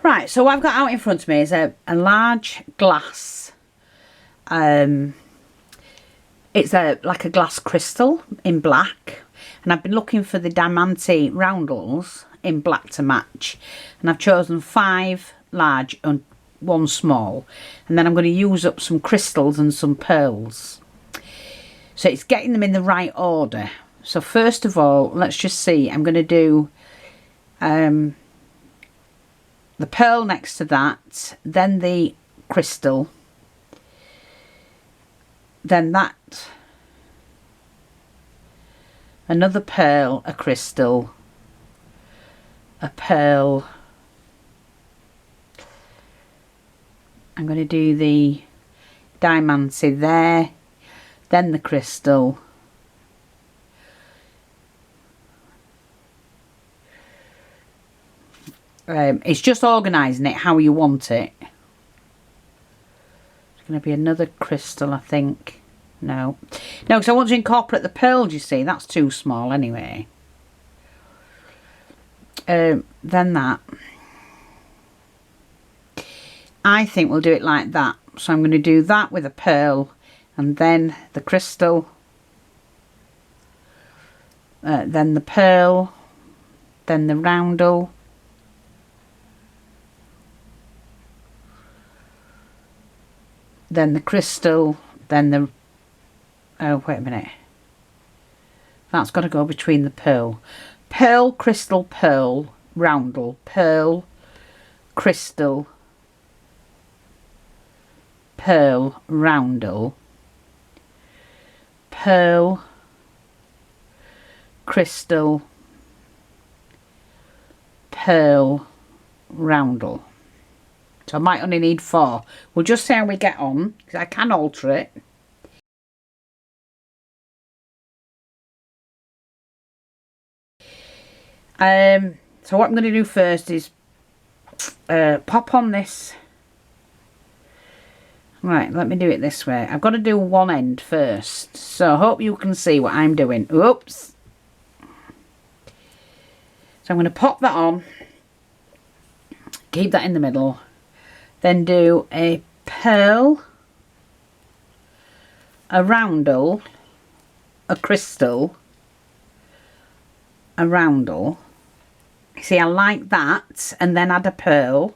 Right, so what I've got out in front of me is a large glass. It's like a glass crystal in black, and I've been looking for the diamante roundels in black to match, and I've chosen 5 large and 1 small, and then I'm going to use up some crystals and some pearls. So it's getting them in the right order. So first of all, let's just see. I'm going to do the pearl next to that, then the crystal, then that, another pearl, a crystal, a pearl. I'm going to do the diamante there, then the crystal, it's just organising it how you want it. It's going to be another crystal, I think. No, because I want to incorporate the pearls, you see. That's too small anyway. Then that. I think we'll do it like that. So I'm going to do that with a pearl, and then the crystal, then the pearl, then the roundel, then the crystal, then the, oh wait a minute, that's got to go between the pearl, crystal, pearl, roundel, pearl, crystal, pearl, roundel, pearl, crystal, pearl, roundel. So I might only need 4. We'll just see how we get on, because I can alter it. So what I'm going to do first is pop on this. Right, let me do it this way. I've got to do one end first, so I hope you can see what I'm doing. Oops. So I'm going to pop that on, keep that in the middle, then do a pearl, a roundel, a crystal, a roundel. See, I like that, and then add a pearl.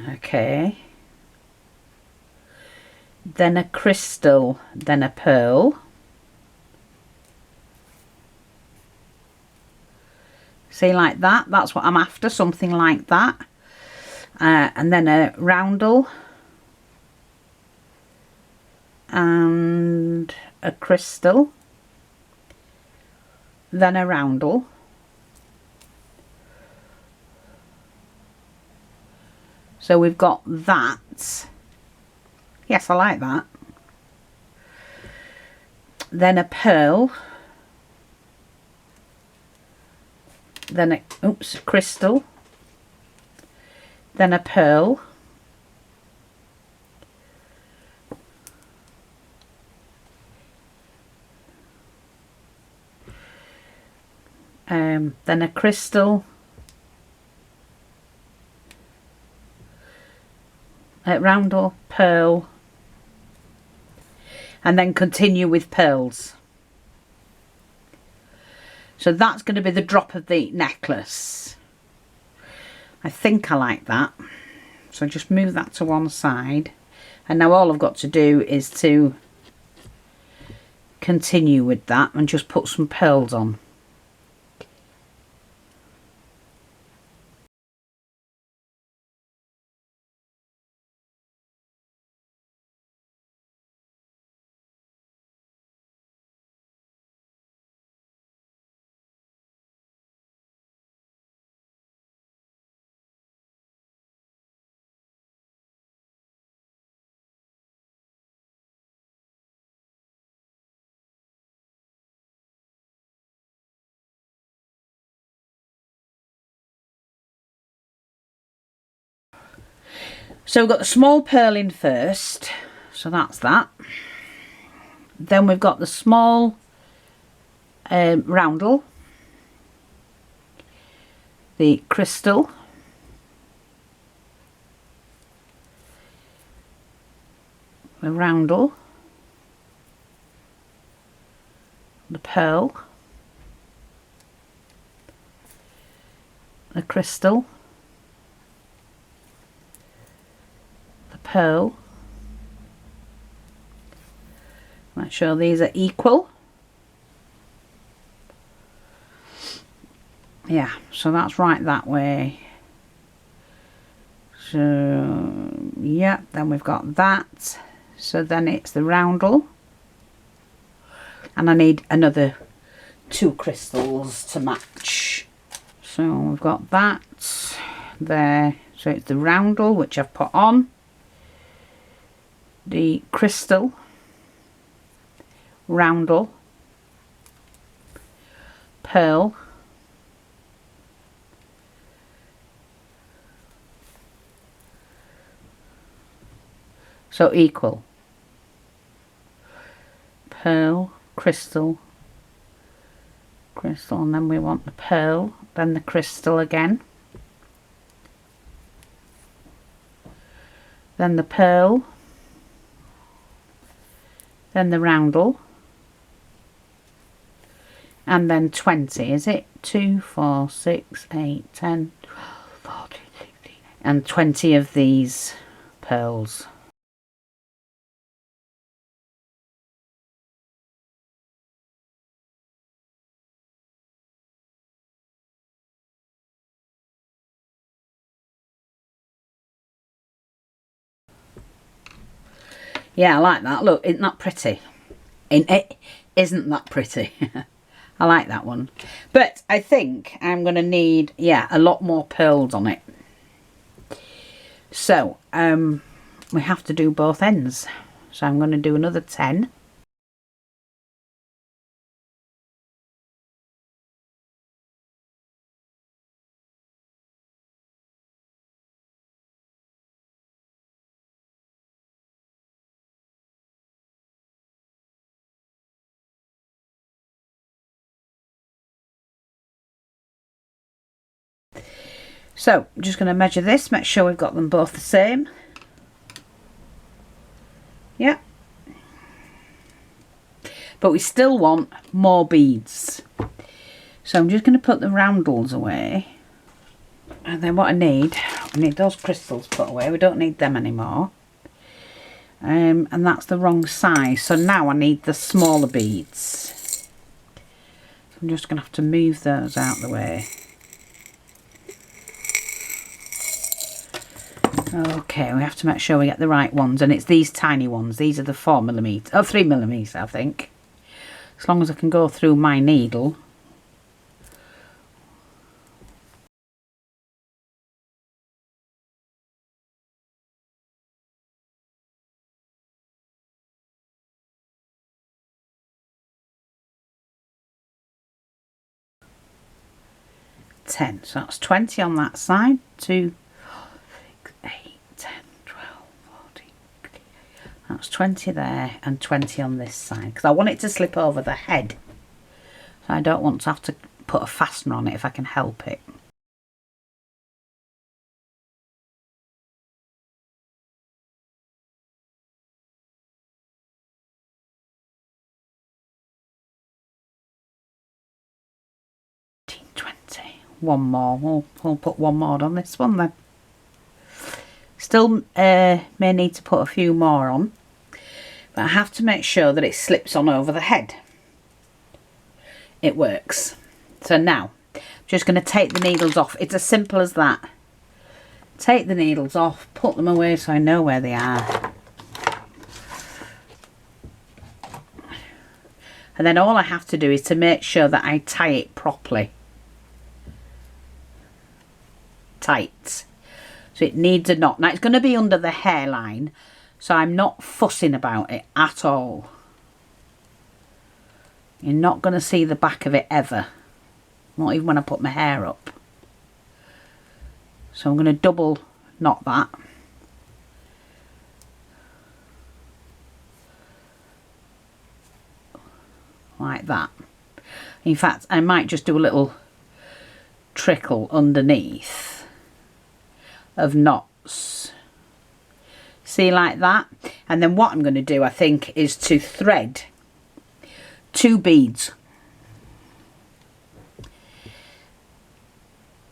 Okay. Then a crystal, then a pearl. See, like that. That's what I'm after, something like that. And then a roundel. And a crystal. Then a roundel. So we've got that. Yes, I like that. Then a pearl. Then a, oops, crystal. Then a pearl. Then a crystal. Roundel, pearl, and then continue with pearls. So that's going to be the drop of the necklace. I think I like that. So just move that to one side, and now all I've got to do is to continue with that and just put some pearls on. So we've got the small pearl in first, so that's that. Then we've got the small roundel, the crystal, the roundel, the pearl, the crystal, the pearl. Make sure these are equal. Yeah, so that's right that way. So yeah, then we've got that. So then it's the roundel, and I need another 2 crystals to match. So we've got that there. So it's the roundel, which I've put on, the crystal, roundel, pearl, so equal, pearl, crystal, crystal, and then we want the pearl, then the crystal again, then the pearl, then the roundel, and then 20, is it? 2, 4, 6, 8, 10, 12, 14, 15, and 20 of these pearls. Yeah, I like that. Look, isn't that pretty? It isn't that pretty. I like that one. But I think I'm going to need, yeah, a lot more pearls on it. So, we have to do both ends. So I'm going to do another 10. So I'm just going to measure this, make sure we've got them both the same. Yeah. But we still want more beads. So I'm just going to put the roundels away. And then what I need those crystals put away. We don't need them anymore. And that's the wrong size. So now I need the smaller beads. So I'm just going to have to move those out the way. Okay, we have to make sure we get the right ones, and it's these tiny ones. These are the 4mm, oh 3mm I think. As long as I can go through my needle. So that's 20 on that side. 2, 6, 8, 10, 12, 14. That's 20 there and 20 on this side, because I want it to slip over the head. So I don't want to have to put a fastener on it if I can help it. One more. We'll put one more on this one then. Still may need to put a few more on, but I have to make sure that it slips on over the head. It works. So now I'm just going to take the needles off. It's as simple as that. Take the needles off, put them away so I know where they are. And then all I have to do is to make sure that I tie it properly. Tight. So it needs a knot. Now it's going to be under the hairline, so I'm not fussing about it at all. You're not going to see the back of it ever. Not even when I put my hair up. So I'm going to double knot that. Like that. In fact, I might just do a little trickle underneath of knots. See, like that? And then what I'm going to do, I think, is to thread 2 beads.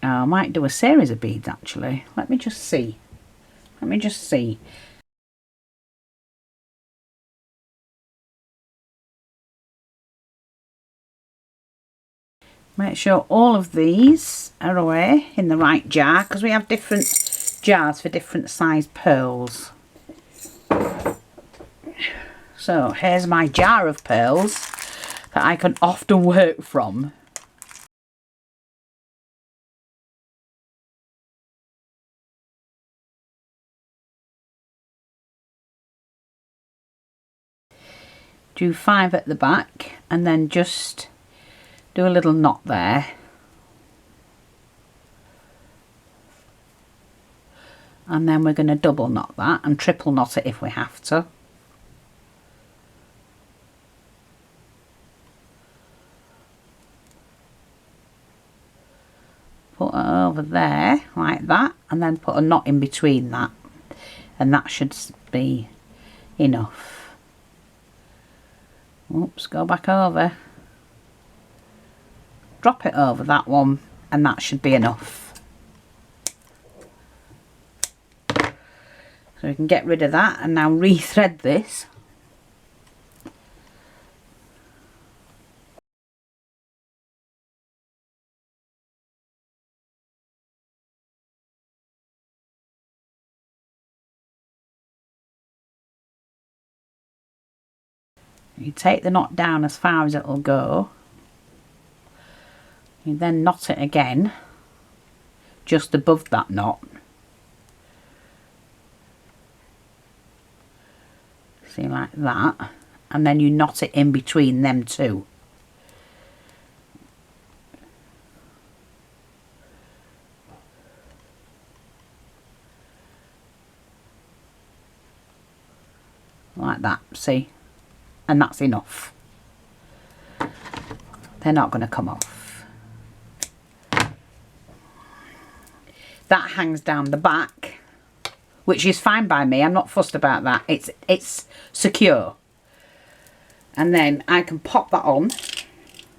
I might do a series of beads actually. Let me just see. Let me just see. Make sure all of these are away in the right jar, because we have different jars for different size pearls. So here's my jar of pearls that I can often work from. Do 5 at the back and then just do a little knot there. And then we're going to double knot that and triple knot it if we have to. Put it over there like that, and then put a knot in between that, and that should be enough. Oops, go back over. Drop it over that one, and that should be enough. So we can get rid of that and now re-thread this. You take the knot down as far as it'll go. You then knot it again just above that knot. See, like that, and then you knot it in between them two. Like that, see? And that's enough. They're not going to come off. That hangs down the back, which is fine by me. I'm not fussed about that. It's secure. And then I can pop that on,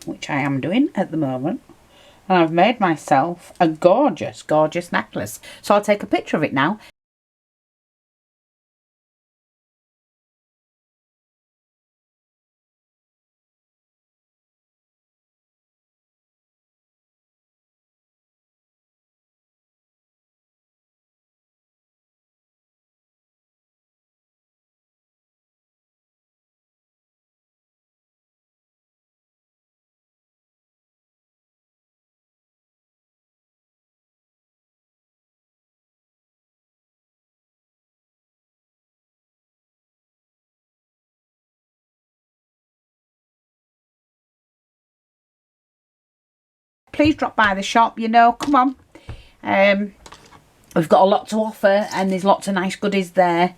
which I am doing at the moment. And I've made myself a gorgeous, gorgeous necklace. So I'll take a picture of it now. Please drop by the shop, you know, come on. We've got a lot to offer and there's lots of nice goodies there.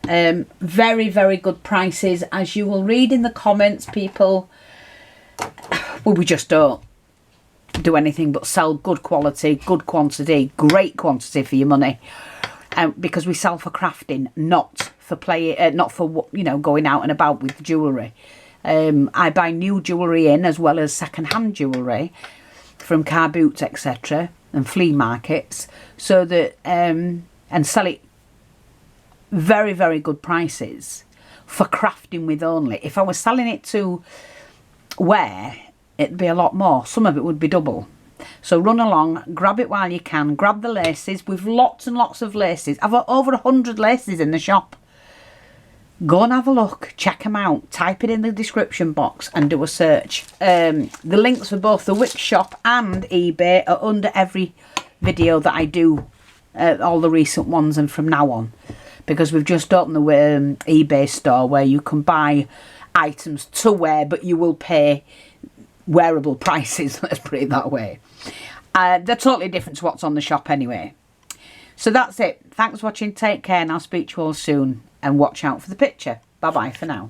Very, very good prices, as you will read in the comments, people. Well, we just don't do anything but sell good quality, good quantity, great quantity for your money. Because we sell for crafting, not for not for, you know, going out and about with jewellery. I buy new jewellery in as well as second-hand jewellery from car boots, etc., and flea markets, so that and sell it very, very good prices for crafting with only. If I was selling it to wear, it'd be a lot more. Some of it would be double. So run along, grab it while you can, grab the laces. We've lots and lots of laces. I've got over 100 laces in the shop. Go and have a look, check them out, type it in the description box and do a search. The links for both the Wix shop and eBay are under every video that I do, all the recent ones and from now on. Because we've just opened the eBay store where you can buy items to wear, but you will pay wearable prices, let's put it that way. They're totally different to what's on the shop anyway. So that's it. Thanks for watching, take care, and I'll speak to you all soon. And watch out for the picture. Bye bye for now.